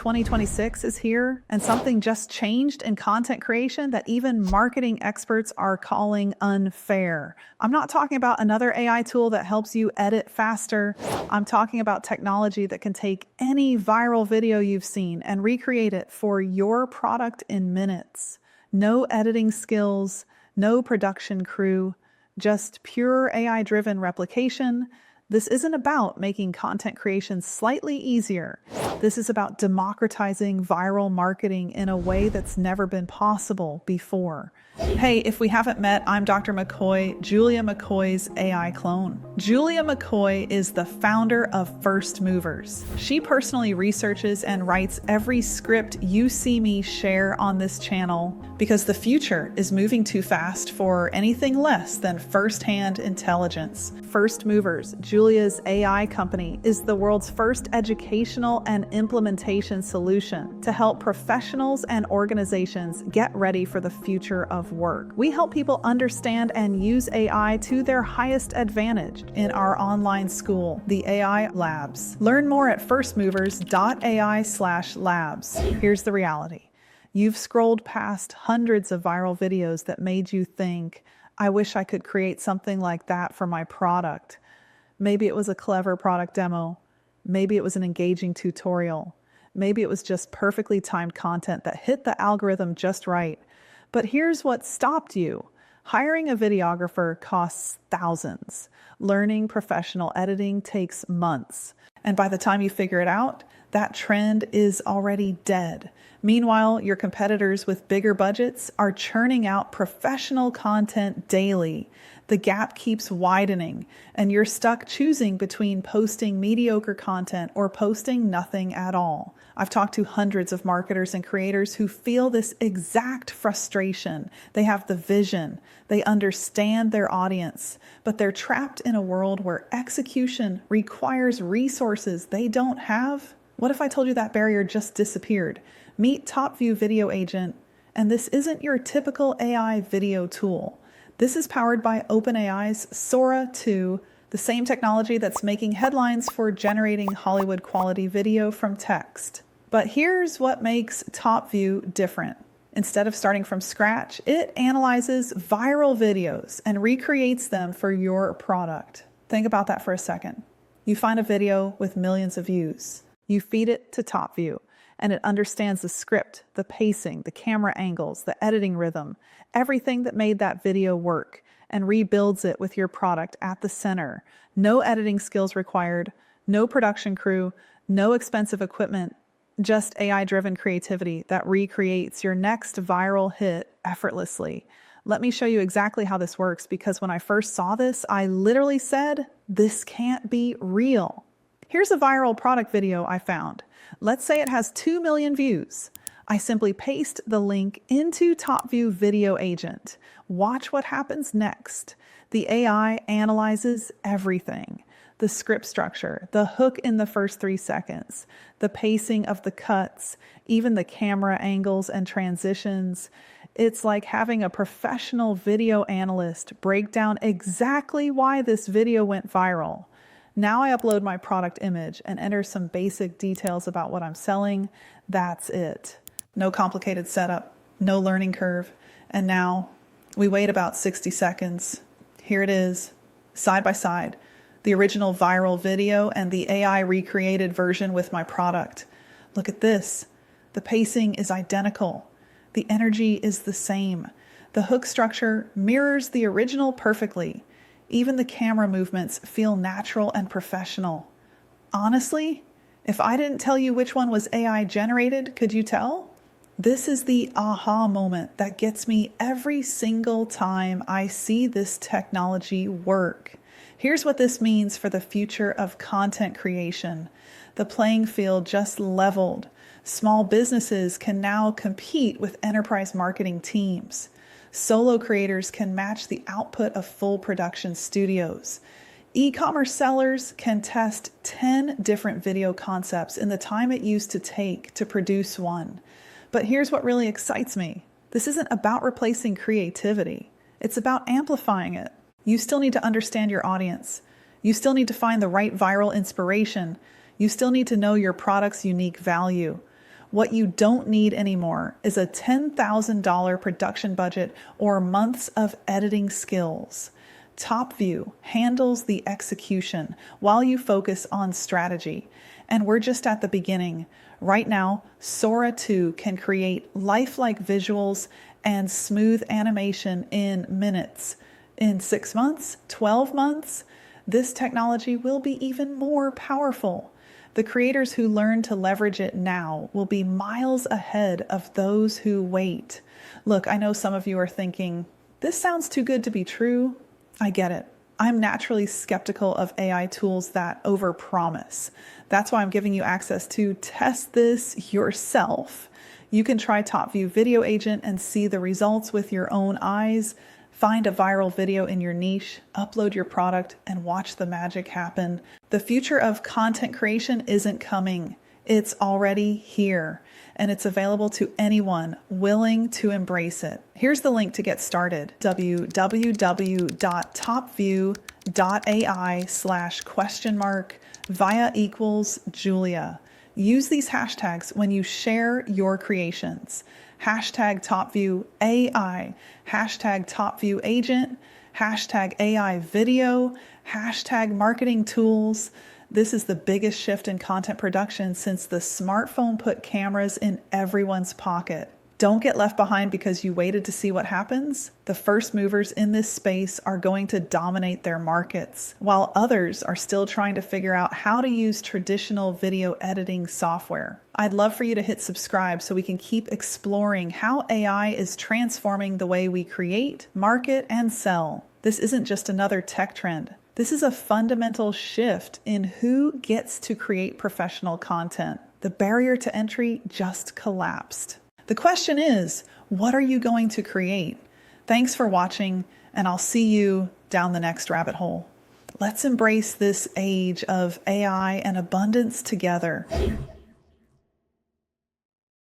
2026 is here, and something just changed in content creation that even marketing experts are calling unfair. I'm not talking about another AI tool that helps you edit faster. I'm talking about technology that can take any viral video you've seen and recreate it for your product in minutes. No editing skills, no production crew, just pure AI-driven replication. This isn't about making content creation slightly easier. This is about democratizing viral marketing in a way that's never been possible before. Hey, if we haven't met, I'm Dr. McCoy, Julia McCoy's AI clone. Julia McCoy is the founder of First Movers. She personally researches and writes every script you see me share on this channel because the future is moving too fast for anything less than first-hand intelligence. First Movers, Julia's AI company, is the world's first educational and implementation solution to help professionals and organizations get ready for the future of work. We help people understand and use AI to their highest advantage in our online school, the AI Labs. Learn more at firstmovers.ai/labs. Here's the reality. You've scrolled past hundreds of viral videos that made you think, I wish I could create something like that for my product. Maybe it was a clever product demo. Maybe it was an engaging tutorial. Maybe it was just perfectly timed content that hit the algorithm just right. But here's what stopped you. Hiring a videographer costs thousands. Learning professional editing takes months. And by the time you figure it out, that trend is already dead. Meanwhile, your competitors with bigger budgets are churning out professional content daily. The gap keeps widening, and you're stuck choosing between posting mediocre content or posting nothing at all. I've talked to hundreds of marketers and creators who feel this exact frustration. They have the vision, they understand their audience, but they're trapped in a world where execution requires resources they don't have. What if I told you that barrier just disappeared? Meet Topview Video Agent, and this isn't your typical AI video tool. This is powered by OpenAI's Sora2, the same technology that's making headlines for generating Hollywood quality video from text. But here's what makes Topview different. Instead of starting from scratch, it analyzes viral videos and recreates them for your product. Think about that for a second. You find a video with millions of views. You feed it to Topview, and it understands the script, the pacing, the camera angles, the editing rhythm, everything that made that video work, and rebuilds it with your product at the center. No editing skills required, no production crew, no expensive equipment, just AI-driven creativity that recreates your next viral hit effortlessly. Let me show you exactly how this works, because when I first saw this, I literally said, this can't be real. Here's a viral product video I found. Let's say it has 2 million views. I simply paste the link into Topview Video Agent. Watch what happens next. The AI analyzes everything. The script structure, the hook in the first 3 seconds, the pacing of the cuts, even the camera angles and transitions. It's like having a professional video analyst break down exactly why this video went viral. Now I upload my product image and enter some basic details about what I'm selling. That's it. No complicated setup, no learning curve. And now we wait about 60 seconds. Here it is, side by side, the original viral video and the AI recreated version with my product. Look at this. The pacing is identical. The energy is the same. The hook structure mirrors the original perfectly. Even the camera movements feel natural and professional. Honestly, if I didn't tell you which one was AI generated, could you tell? This is the aha moment that gets me every single time I see this technology work. Here's what this means for the future of content creation. The playing field just leveled. Small businesses can now compete with enterprise marketing teams. Solo creators can match the output of full production studios. E-commerce sellers can test 10 different video concepts in the time it used to take to produce one. But here's what really excites me. This isn't about replacing creativity. It's about amplifying it. You still need to understand your audience. You still need to find the right viral inspiration. You still need to know your product's unique value. What you don't need anymore is a $10,000 production budget or months of editing skills. Topview handles the execution while you focus on strategy. And we're just at the beginning. Right now, Sora2 can create lifelike visuals and smooth animation in minutes. In 6 months, 12 months, this technology will be even more powerful. The creators who learn to leverage it now will be miles ahead of those who wait. Look, I know some of you are thinking, this sounds too good to be true. I get it. I'm naturally skeptical of AI tools that overpromise. That's why I'm giving you access to test this yourself. You can try Topview Video Agent and see the results with your own eyes. Find a viral video in your niche, upload your product, and watch the magic happen. The future of content creation isn't coming. It's already here, and it's available to anyone willing to embrace it. Here's the link to get started: www.topview.ai/?via=Julia. Use these hashtags when you share your creations. Hashtag Topview AI, hashtag Topview Agent, hashtag AI Video, hashtag Marketing Tools. This is the biggest shift in content production since the smartphone put cameras in everyone's pocket. Don't get left behind because you waited to see what happens. The first movers in this space are going to dominate their markets, while others are still trying to figure out how to use traditional video editing software. I'd love for you to hit subscribe so we can keep exploring how AI is transforming the way we create, market, and sell. This isn't just another tech trend. This is a fundamental shift in who gets to create professional content. The barrier to entry just collapsed. The question is, what are you going to create? Thanks for watching, and I'll see you down the next rabbit hole. Let's embrace this age of AI and abundance together.